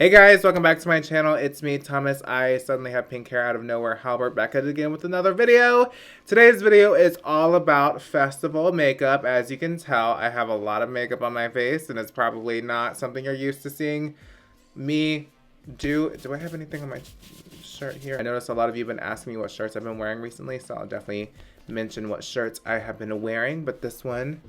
Hey guys, welcome back to my channel. It's me, Thomas. I suddenly have pink hair out of nowhere. Halbert back at it again with another video. Today's video is all about festival makeup. As you can tell, I have a lot of makeup on my face, and it's probably not something you're used to seeing me do. Do I have anything on my shirt here? I noticed a lot of you have been asking me what shirts I've been wearing recently, so I'll definitely mention what shirts I have been wearing, but this one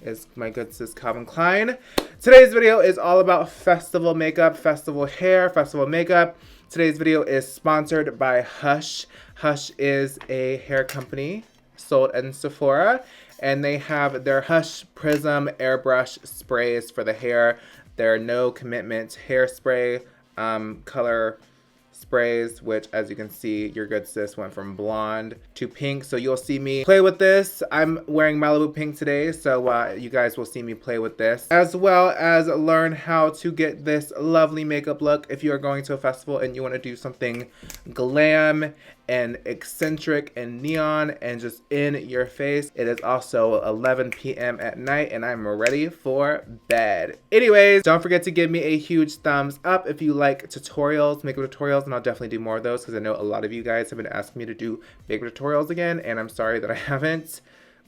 is my good sis Calvin Klein. Today's video is all about festival makeup, festival hair, festival makeup. Today's video is sponsored by Hush. Hush is a hair company sold in Sephora, and they have their Hush Prism Airbrush sprays for the hair. They're no commitment hairspray color sprays, which as you can see, your good sis went from blonde to pink, so you'll see me play with this. I'm wearing Malibu pink today, so you guys will see me play with this, as well as learn how to get this lovely makeup look if you are going to a festival and you want to do something glam and eccentric and neon and just in your face. It is also 11 p.m. at night and I'm ready for bed. Anyways, don't forget to give me a huge thumbs up if you like tutorials, makeup tutorials, and I'll definitely do more of those because I know a lot of you guys have been asking me to do makeup tutorials again, and I'm sorry that I haven't,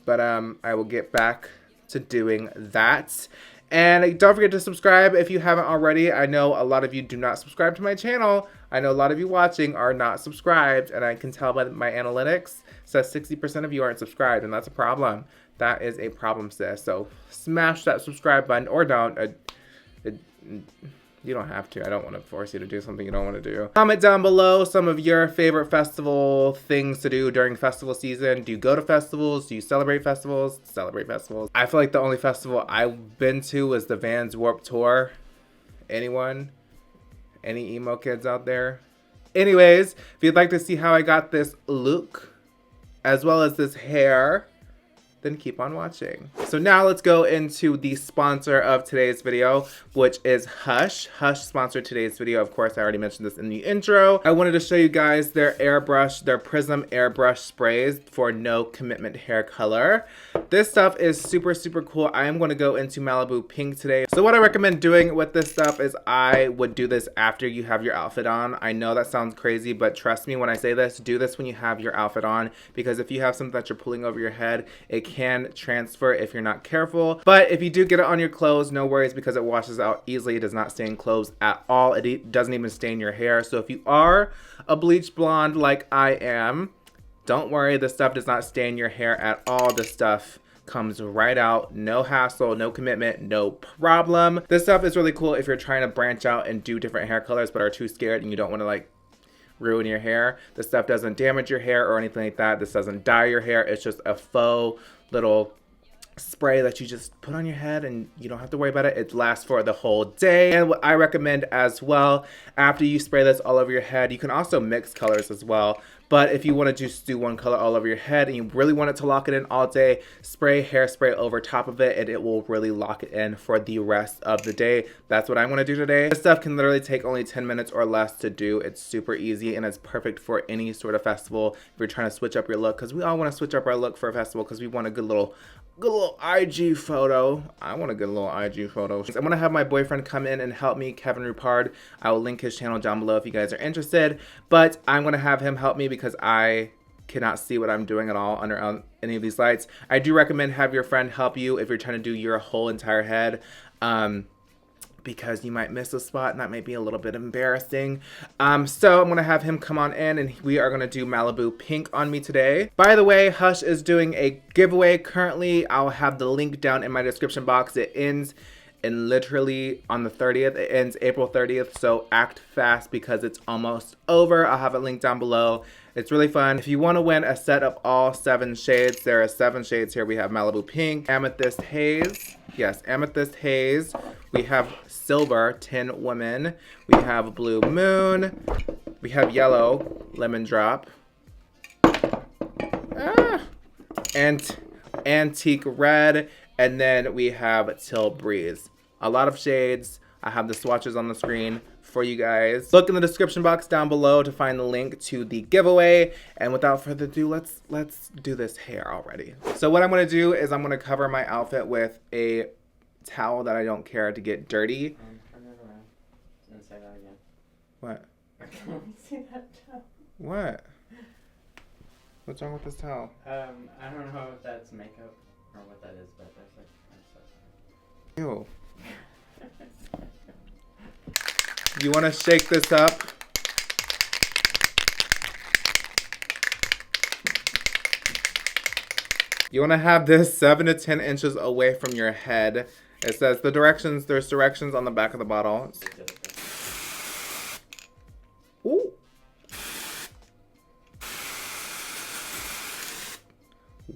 but I will get back to doing that. And don't forget to subscribe if you haven't already. I know a lot of you do not subscribe to my channel. I know a lot of you watching are not subscribed, and I can tell by my analytics says 60% of you aren't subscribed, and that's a problem. That is a problem, sis. So smash that subscribe button, or don't. You don't have to. I don't want to force you to do something you don't want to do. Comment down below some of your favorite festival things to do during festival season. Do you go to festivals? Do you celebrate festivals? Celebrate festivals. I feel like the only festival I've been to was the Vans Warped Tour. Anyone? Any emo kids out there? Anyways, if you'd like to see how I got this look, as well as this hair, then keep on watching. So now let's go into the sponsor of today's video, which is Hush. Hush sponsored today's video. Of course, I already mentioned this in the intro. I wanted to show you guys their airbrush, their Prism airbrush sprays for no commitment hair color. This stuff is super, super cool. I am going to go into Malibu pink today. So what I recommend doing with this stuff is I would do this after you have your outfit on. I know that sounds crazy, but trust me when I say this, do this when you have your outfit on, because if you have something that you're pulling over your head, it can transfer if you're not careful. But if you do get it on your clothes, no worries, because it washes out easily. It does not stain clothes at all. It doesn't even stain your hair. So if you are a bleach blonde like I am, don't worry, this stuff does not stain your hair at all. This stuff comes right out, no hassle, no commitment, no problem. This stuff is really cool if you're trying to branch out and do different hair colors but are too scared and you don't want to like ruin your hair. This stuff doesn't damage your hair or anything like that. This doesn't dye your hair. It's just a faux little spray that you just put on your head and you don't have to worry about it. It lasts for the whole day. And what I recommend as well, after you spray this all over your head, you can also mix colors as well. But if you want to just do one color all over your head and you really want it to lock it in all day, spray hairspray over top of it and it will really lock it in for the rest of the day. That's what I'm going to do today. This stuff can literally take only 10 minutes or less to do. It's super easy and it's perfect for any sort of festival if you're trying to switch up your look, because we all want to switch up our look for a festival because we want a good little IG photo. I want a good little IG photo. I'm gonna have my boyfriend come in and help me, Kevin Rupard. I will link his channel down below if you guys are interested, but I'm gonna have him help me because I cannot see what I'm doing at all under any of these lights. I do recommend have your friend help you if you're trying to do your whole entire head, because you might miss a spot and that might be a little bit embarrassing. So I'm gonna have him come on in and we are gonna do Malibu pink on me today. By the way, Hush is doing a giveaway currently. I'll have the link down in my description box. It ends in literally on the 30th. It ends April 30th, so act fast because it's almost over. I'll have it linked down below. It's really fun. If you want to win a set of all 7 shades, there are 7 shades here. We have Malibu Pink, Amethyst Haze. Yes, Amethyst Haze. We have Silver, Tin Women. We have Blue Moon. We have Yellow, Lemon Drop. And Antique Red. And then we have Till Breeze. A lot of shades. I have the swatches on the screen for you guys. Look in the description box down below to find the link to the giveaway. And without further ado, let's do this hair already. So what I'm gonna do is I'm gonna cover my outfit with a towel that I don't care to get dirty. Turn it around and say that again. again. What? I can't see that towel. What? What's wrong with this towel? I don't know if that's makeup or what that is, but there's like stuff. Ew. You want to shake this up? You want to have this 7 to 10 inches away from your head. It says the directions, there's directions on the back of the bottle. Ooh.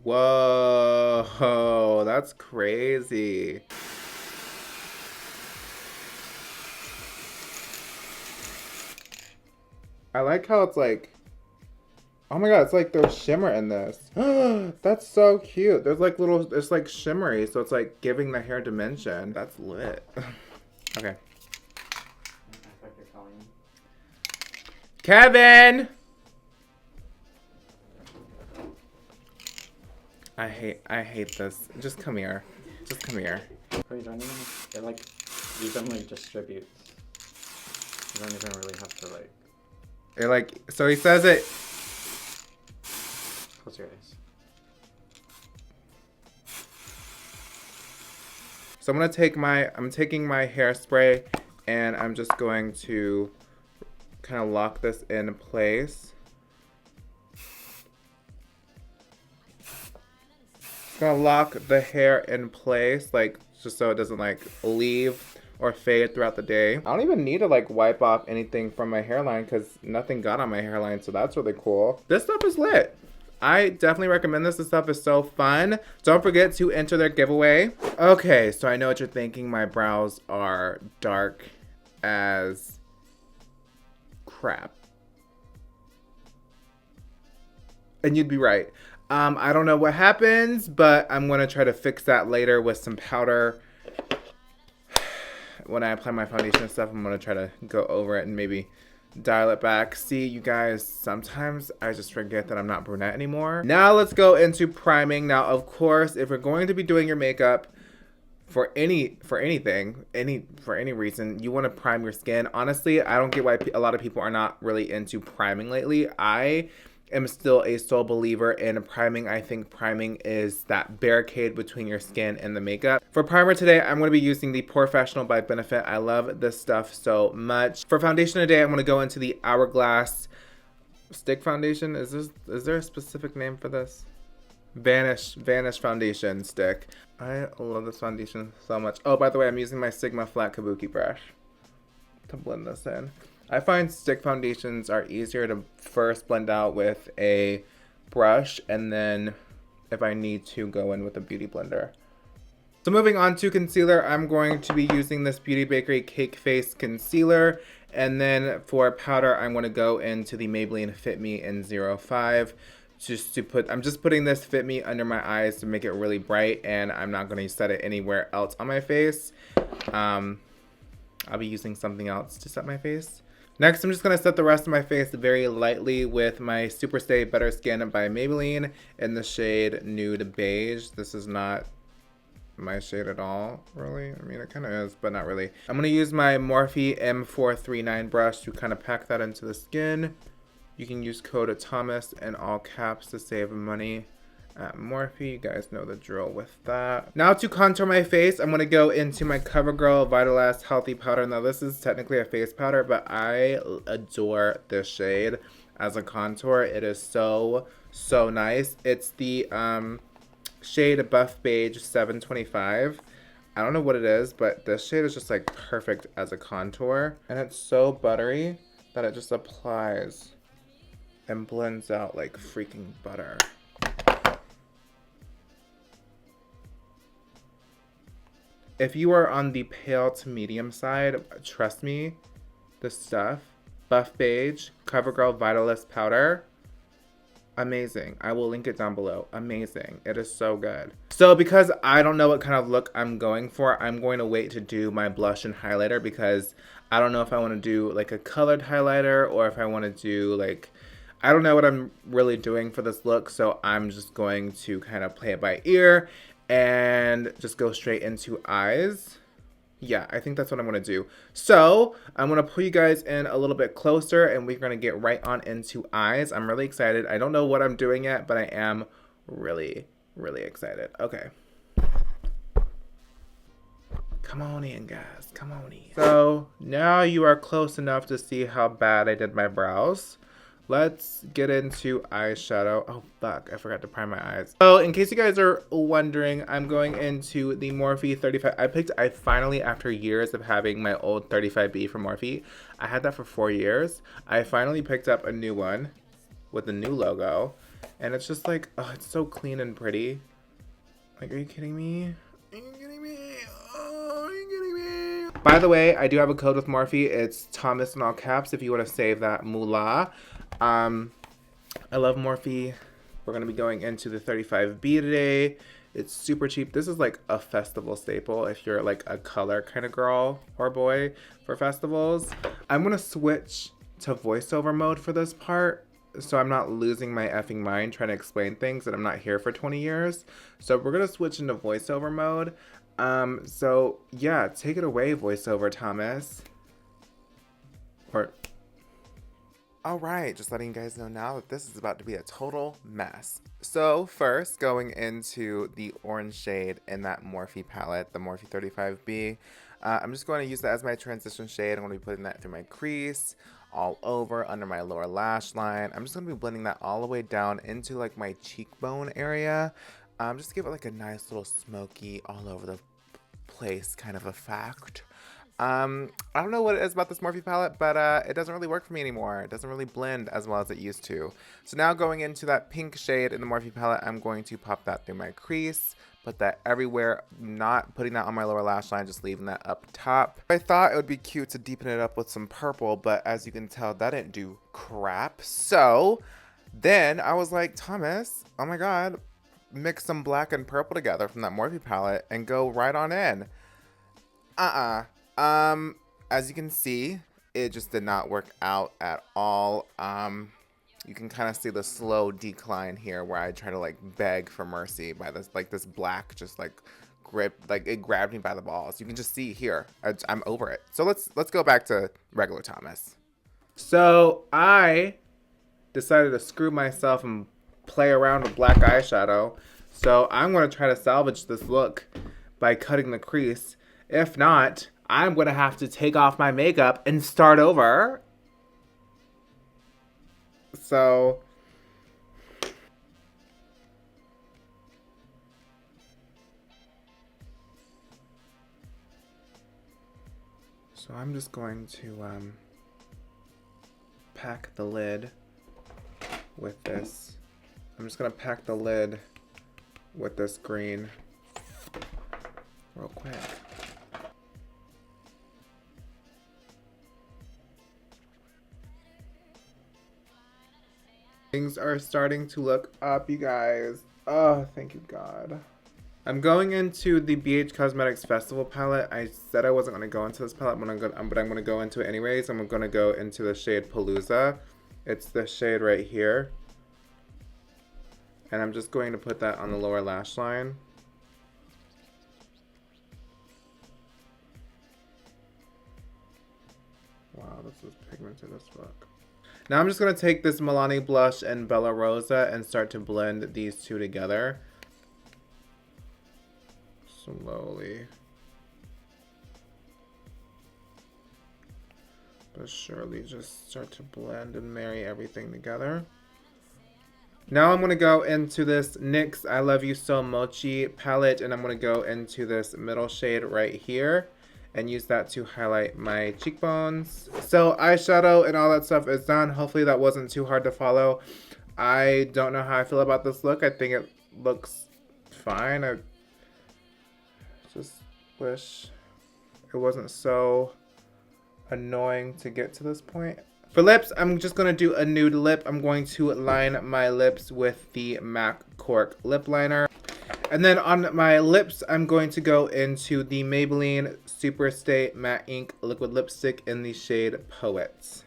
Whoa, that's crazy. I like how it's like, oh my god, it's like there's shimmer in this. That's so cute. There's like little, it's like shimmery, so it's like giving the hair dimension. That's lit. Okay. Kevin! I hate this. Just come here. Just come here. Oh, you don't even, it like evenly distributes. You don't even really have to like. It like, so he says it. Close your eyes. So I'm taking my hairspray and I'm just going to kind of lock this in place. Just gonna lock the hair in place, like just so it doesn't like leave or fade throughout the day. I don't even need to like wipe off anything from my hairline because nothing got on my hairline, so that's really cool. This stuff is lit. I definitely recommend this. This stuff is so fun. Don't forget to enter their giveaway. Okay, so I know what you're thinking. My brows are dark as crap. And you'd be right. I don't know what happens, but I'm gonna try to fix that later with some powder. When I apply my foundation and stuff, I'm gonna try to go over it and maybe dial it back. See, you guys, sometimes I just forget that I'm not brunette anymore. Now let's go into priming. Now, of course, if you're going to be doing your makeup for any reason, you want to prime your skin. Honestly, I don't get why a lot of people are not really into priming lately. I am still a sole believer in priming. I think priming is that barricade between your skin and the makeup. For primer today, I'm going to be using the PoreFessional by Benefit. I love this stuff so much. For foundation today, I'm going to go into the Hourglass stick foundation. Is there a specific name for this? Vanish foundation stick. I love this foundation so much. Oh, by the way, I'm using my Sigma flat kabuki brush to blend this in. I find stick foundations are easier to first blend out with a brush, and then if I need to, go in with a beauty blender. So moving on to concealer, I'm going to be using this Beauty Bakerie Cake Face Concealer. And then for powder, I'm going to go into the Maybelline FitMe in 05. I'm just putting this FitMe under my eyes to make it really bright, and I'm not going to set it anywhere else on my face. I'll be using something else to set my face. Next, I'm just going to set the rest of my face very lightly with my SuperStay BetterSkin by Maybelline in the shade Nude Beige. This is not my shade at all, really. I mean, it kind of is, but not really. I'm going to use my Morphe M439 brush to kind of pack that into the skin. You can use code Thomas in all caps to save money at Morphe. You guys know the drill with that. Now to contour my face, I'm going to go into my Covergirl Vitilist Healthy Powder. Now this is technically a face powder, but I adore this shade as a contour. It is so nice. It's the shade Buff Beige 725. I don't know what it is, but this shade is just like perfect as a contour. And it's so buttery that it just applies and blends out like freaking butter. If you are on the pale to medium side, trust me, this stuff, Buff Beige, Covergirl Vitalist Powder, amazing. I will link it down below. Amazing. It is so good. So because I don't know what kind of look I'm going for, I'm going to wait to do my blush and highlighter because I don't know if I want to do like a colored highlighter or if I want to do like, I don't know what I'm really doing for this look. So I'm just going to kind of play it by ear and just go straight into eyes. Yeah, I think that's what I'm going to do. So I'm going to pull you guys in a little bit closer and we're going to get right on into eyes. I'm really excited. I don't know what I'm doing yet, but I am really, really excited. Okay. Come on in, guys. Come on in. So now you are close enough to see how bad I did my brows. Let's get into eyeshadow. Oh, fuck. I forgot to prime my eyes. So in case you guys are wondering, I'm going into the Morphe 35. I finally, after years of having my old 35B from Morphe, I had that for 4 years. I finally picked up a new one with a new logo. And it's just like, oh, it's so clean and pretty. Like, are you kidding me? Are you kidding me? Oh, are you kidding me? By the way, I do have a code with Morphe. It's Thomas in all caps if you want to save that moolah. I love Morphe. We're going to be going into the 35B today. It's super cheap. This is like a festival staple if you're like a color kind of girl or boy for festivals. I'm going to switch to voiceover mode for this part, so I'm not losing my effing mind trying to explain things that I'm not here for 20 years. So we're going to switch into voiceover mode. So yeah, take it away, voiceover Thomas. Alright, just letting you guys know now that this is about to be a total mess. So first, going into the orange shade in that Morphe palette, the Morphe 35B. I'm just going to use that as my transition shade. I'm going to be putting that through my crease, all over, under my lower lash line. I'm just going to be blending that all the way down into like my cheekbone area. Just to give it like a nice little smoky, all over the place kind of effect. I don't know what it is about this Morphe palette, but it doesn't really work for me anymore. It doesn't really blend as well as it used to. So now going into that pink shade in the Morphe palette, I'm going to pop that through my crease, put that everywhere, not putting that on my lower lash line, just leaving that up top. I thought it would be cute to deepen it up with some purple, but as you can tell, that didn't do crap. So then I was like, Thomas, oh my god, mix some black and purple together from that Morphe palette and go right on in. As you can see, it just did not work out at all. You can kind of see the slow decline here where I try to like beg for mercy by this, like this black just like it grabbed me by the balls. You can just see here, I'm over it. So let's go back to regular Thomas. So I decided to screw myself and play around with black eyeshadow. So I'm going to try to salvage this look by cutting the crease. If not, I'm going to have to take off my makeup and start over. So I'm just going to pack the lid with this. I'm just going to pack the lid with this green real quick. Things are starting to look up, you guys. Oh, thank you, God. I'm going into the BH Cosmetics Festival palette. I said I wasn't going to go into this palette, but I'm going to go into it anyways. I'm going to go into the shade Palooza. It's the shade right here. And I'm just going to put that on the lower lash line. Wow, this is pigmented as fuck. Now I'm just going to take this Milini Blush and Bella Rosa and start to blend these two together. Slowly. But surely just start to blend and marry everything together. Now I'm going to go into this NYX I Love You So Mochi palette, and I'm going to go into this middle shade right here and use that to highlight my cheekbones. So eyeshadow and all that stuff is done. Hopefully that wasn't too hard to follow. I don't know how I feel about this look. I think it looks fine. I just wish it wasn't so annoying to get to this point. For lips, I'm just going to do a nude lip. I'm going to line my lips with the MAC Cork lip liner. And then on my lips, I'm going to go into the Maybelline SuperStay Matte Ink Liquid Lipstick in the shade Poets.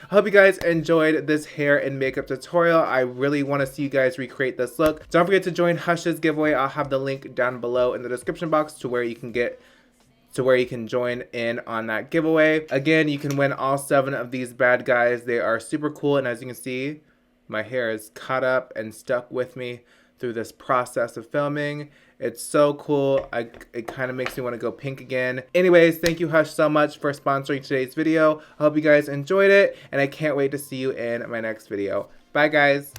I hope you guys enjoyed this hair and makeup tutorial. I really want to see you guys recreate this look. Don't forget to join Hush's giveaway. I'll have the link down below in the description box to where you can join in on that giveaway. Again, you can win all 7 of these bad guys. They are super cool, and as you can see, my hair is caught up and stuck with me through this process of filming. It's so cool. It kind of makes me want to go pink again. Anyways, thank you Hush so much for sponsoring today's video. I hope you guys enjoyed it, and I can't wait to see you in my next video. Bye guys.